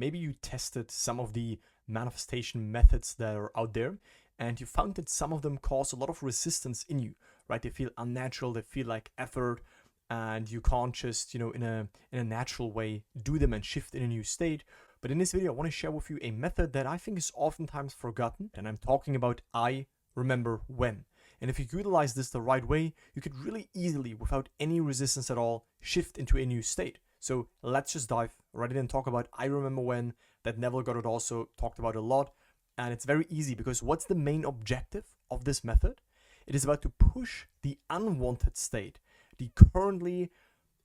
maybe you tested some of the manifestation methods that are out there, and you found that some of them cause a lot of resistance in you, right? They feel unnatural, they feel like effort, and you can't just, in a natural way do them and shift in a new state. But in this video, I want to share with you a method that I think is oftentimes forgotten, and I'm talking about I remember when. And if you utilize this the right way, you could really easily, without any resistance at all, shift into a new state. So let's just dive right in and talk about I remember when, that Neville Goddard also talked about a lot. And it's very easy, because what's the main objective of this method? It is about to push the unwanted state, the currently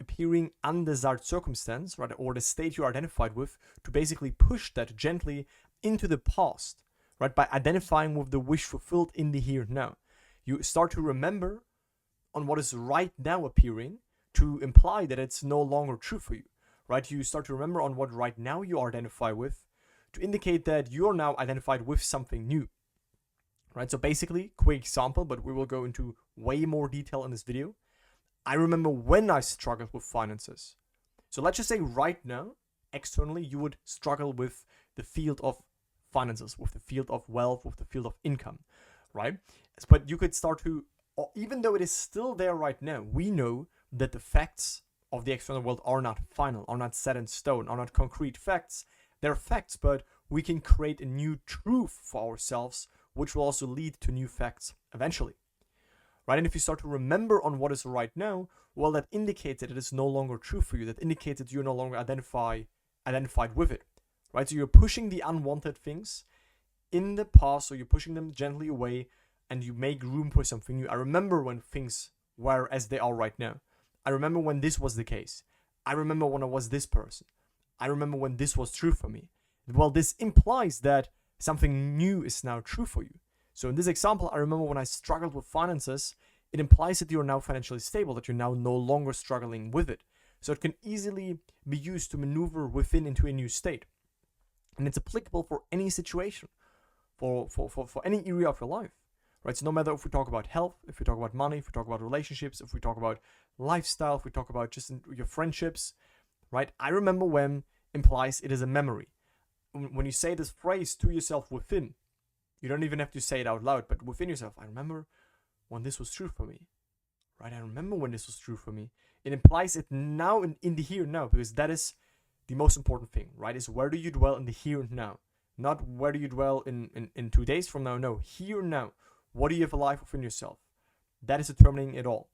appearing undesired circumstance, right, or the state you're identified with, to basically push that gently into the past, right, by identifying with the wish fulfilled in the here and now. You start to remember on what is right now appearing to imply that it's no longer true for you, right? You start to remember on what right now you identify with to indicate that you're now identified with something new, right? So basically, quick example, but we will go into way more detail in this video. I remember when I struggled with finances. So let's just say right now, externally, you would struggle with the field of finances, with the field of wealth, with the field of income, right? But you could start to, even though it is still there right now, we know that the facts of the external world are not final, are not set in stone, are not concrete facts. They're facts, but we can create a new truth for ourselves, which will also lead to new facts eventually. Right? And if you start to remember on what is right now, well, that indicates that it is no longer true for you. That indicates that you're no longer identified with it. Right? So you're pushing the unwanted things in the past, so you're pushing them gently away, and you make room for something new. I remember when things were as they are right now. I remember when this was the case. I remember when I was this person. I remember when this was true for me. Well, this implies that something new is now true for you. So in this example, I remember when I struggled with finances, it implies that you're now financially stable, that you're now no longer struggling with it. So it can easily be used to maneuver within into a new state. And it's applicable for any situation, for any area of your life. Right? So no matter if we talk about health, if we talk about money, if we talk about relationships, if we talk about lifestyle, if we talk about just your friendships, right? I remember when implies it is a memory. When you say this phrase to yourself within, you don't even have to say it out loud, but within yourself, I remember when this was true for me, right? I remember when this was true for me. It implies it now in the here and now, because that is the most important thing, right? Is where do you dwell in the here and now? Not where do you dwell in 2 days from now, no, here and now. What do you have alive within yourself? That is determining it all.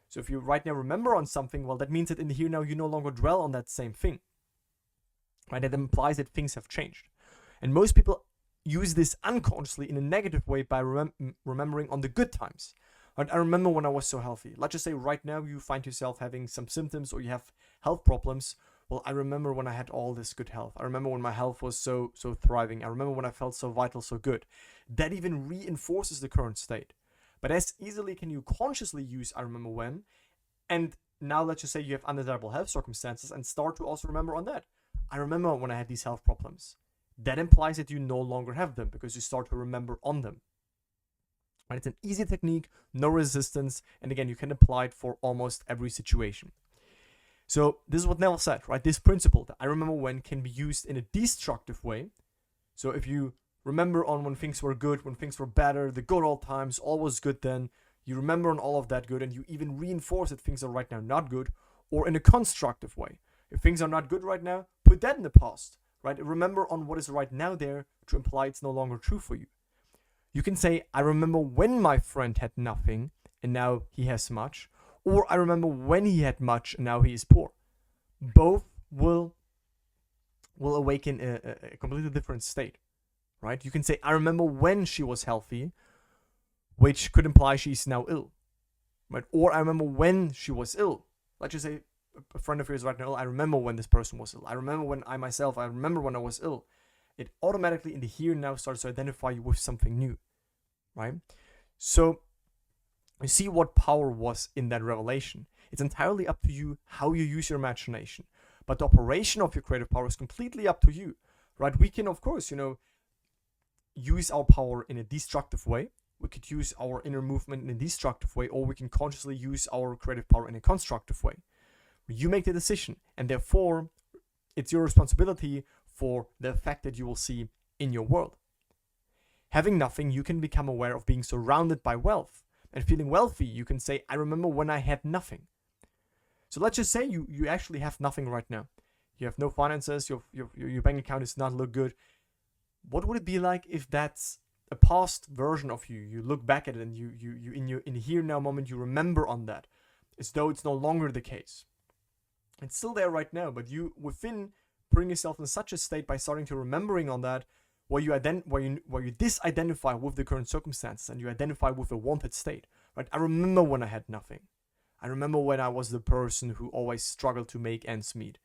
So if you right now remember on something, well, that means that in the here and now, you no longer dwell on that same thing, right? That implies that things have changed. And most people use this unconsciously in a negative way by remembering on the good times. Right? I remember when I was so healthy. Let's just say right now you find yourself having some symptoms or you have health problems. Well, I remember when I had all this good health. I remember when my health was so thriving. I remember when I felt so vital, so good. That even reinforces the current state. But as easily can you consciously use I remember when, and now let's just say you have undesirable health circumstances and start to also remember on that. I remember when I had these health problems. That implies that you no longer have them because you start to remember on them. Right? It's an easy technique, no resistance, and again, you can apply it for almost every situation. So this is what Neville said, right? This principle that I remember when can be used in a destructive way. So if you remember on when things were good, when things were better, the good old times, all was good then, you remember on all of that good and you even reinforce that things are right now not good, or in a constructive way. If things are not good right now, put that in the past, right? Remember on what is right now there to imply it's no longer true for you. You can say, I remember when my friend had nothing and now he has much, or I remember when he had much and now he is poor. Both will awaken a completely different state, right? You can say, I remember when she was healthy, which could imply she's now ill, right? Or I remember when she was ill. Let's just say a friend of yours right now, I remember when this person was ill. I remember when I remember when I was ill. It automatically in the here and now starts to identify you with something new, right? So you see what power was in that revelation. It's entirely up to you how you use your imagination. But the operation of your creative power is completely up to you, right? We can, of course, use our power in a destructive way. We could use our inner movement in a destructive way, or we can consciously use our creative power in a constructive way. You make the decision, and therefore, it's your responsibility for the effect that you will see in your world. Having nothing, you can become aware of being surrounded by wealth. And feeling wealthy, you can say, I remember when I had nothing. So let's just say you actually have nothing right now. You have no finances, your bank account does not look good. What would it be like if that's a past version of you? You look back at it and you in the here now moment, you remember on that, as though it's no longer the case. It's still there right now, but you within putting yourself in such a state by starting to remembering on that, where you disidentify with the current circumstances and you identify with the wanted state. Right? I remember when I had nothing. I remember when I was the person who always struggled to make ends meet.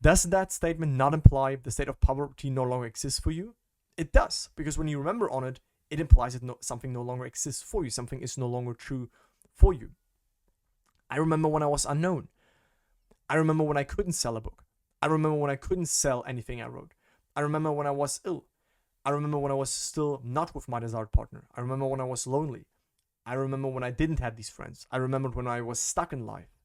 Does that statement not imply the state of poverty no longer exists for you? It does, because when you remember on it, it implies that something no longer exists for you. Something is no longer true for you. I remember when I was unknown. I remember when I couldn't sell a book. I remember when I couldn't sell anything I wrote. I remember when I was ill. I remember when I was still not with my desired partner. I remember when I was lonely. I remember when I didn't have these friends. I remembered when I was stuck in life.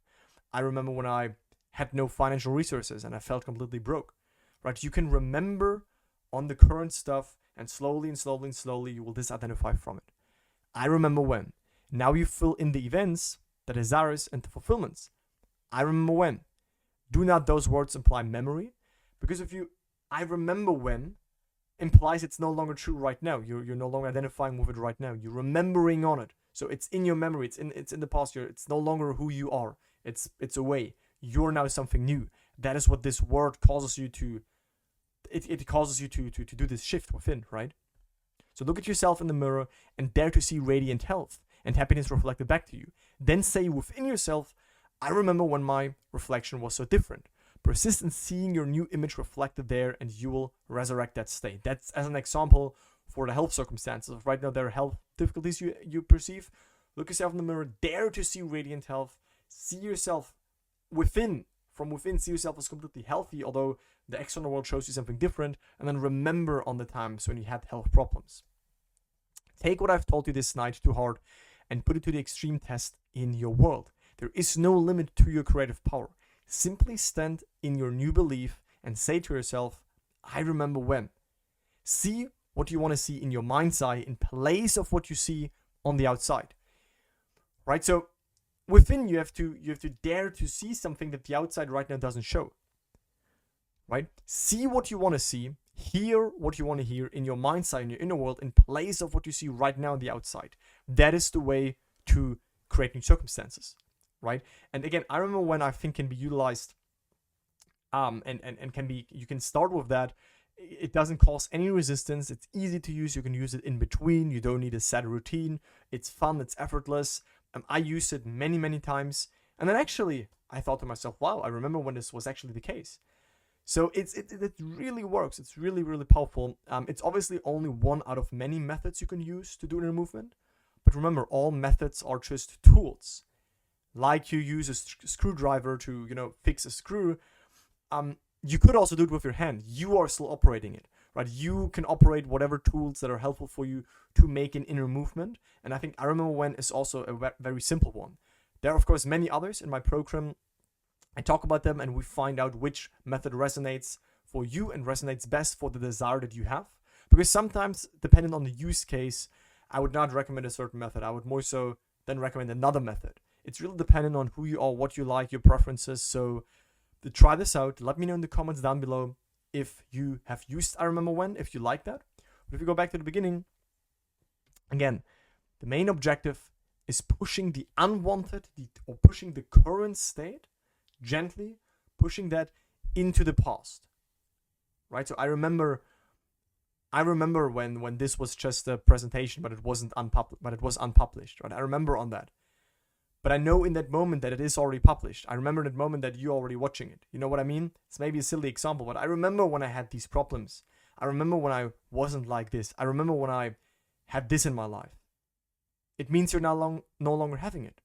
I remember when I had no financial resources and I felt completely broke. Right? You can remember on the current stuff, and slowly you will disidentify from it. I remember when. Now you fill in the events, the desires, and the fulfillments. I remember when. Do not those words imply memory? Because if you I remember when implies it's no longer true right now. You're no longer identifying with it right now. You're remembering on it. So it's in your memory. It's in the past. It's no longer who you are. It's away. You're now something new. That is what this word causes you to. It causes you to do this shift within, right? So look at yourself in the mirror and dare to see radiant health and happiness reflected back to you. Then say within yourself, I remember when my reflection was so different. Persist in seeing your new image reflected there, and you will resurrect that state. That's as an example for the health circumstances. Right now, there are health difficulties you perceive. Look yourself in the mirror, dare to see radiant health. See yourself from within, see yourself as completely healthy, although the external world shows you something different, and then remember on the times when you had health problems. Take what I've told you this night to heart and put it to the extreme test in your world. There is no limit to your creative power. Simply stand in your new belief and say to yourself, I remember when. See what you want to see in your mind's eye in place of what you see on the outside. Right? So within you have to dare to see something that the outside right now doesn't show. Right? See what you want to see, hear what you want to hear in your mind's eye, in your inner world, in place of what you see right now on the outside. That is the way to creating circumstances. Right? And again, I remember when I think can be utilized and can be, you can start with that. It doesn't cause any resistance. It's easy to use. You can use it in between. You don't need a set routine. It's fun. It's effortless. I used it many times. And then actually, I thought to myself, wow, I remember when this was actually the case. So it really works. It's really powerful. It's obviously only one out of many methods you can use to do inner movement. But remember, all methods are just tools. Like you use a screwdriver to, fix a screw, you could also do it with your hand. You are still operating it, right? You can operate whatever tools that are helpful for you to make an inner movement. And I think I remember when is also a very simple one. There are, of course, many others in my program. I talk about them and we find out which method resonates for you and resonates best for the desire that you have. Because sometimes, depending on the use case, I would not recommend a certain method. I would more so then recommend another method. It's really dependent on who you are, what you like, your preferences. So to try this out, let me know in the comments down below if you have used I Remember When, if you like that. But if you go back to the beginning, again, the main objective is pushing the unwanted or pushing the current state, gently pushing that into the past. Right? So I remember when this was just a presentation, but it was unpublished, right? I remember on that. But I know in that moment that it is already published. I remember in that moment that you're already watching it. You know what I mean? It's maybe a silly example, but I remember when I had these problems. I remember when I wasn't like this. I remember when I had this in my life. It means you're no longer having it,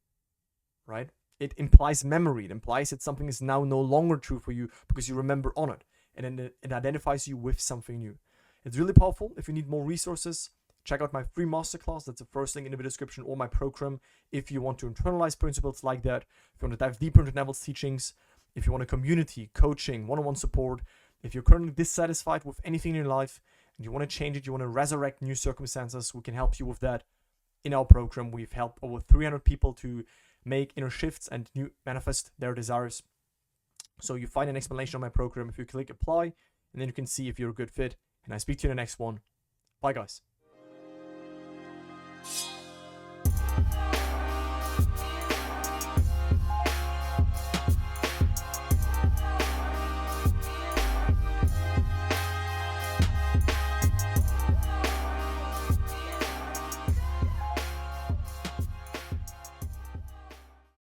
right? It implies memory. It implies that something is now no longer true for you because you remember on it. And then it identifies you with something new. It's really powerful. If you need more resources, check out my free masterclass. That's the first link in the description, or my program if you want to internalize principles like that. If you want to dive deeper into Neville's teachings, if you want a community, coaching, one-on-one support, If you're currently dissatisfied with anything in your life and you want to change it, you want to resurrect new circumstances, we can help you with that. In our program, we've helped over 300 people to make inner shifts and manifest their desires. So you find an explanation on my program if you click apply, and then you can see if you're a good fit. And I speak to you in the next one. Bye, guys.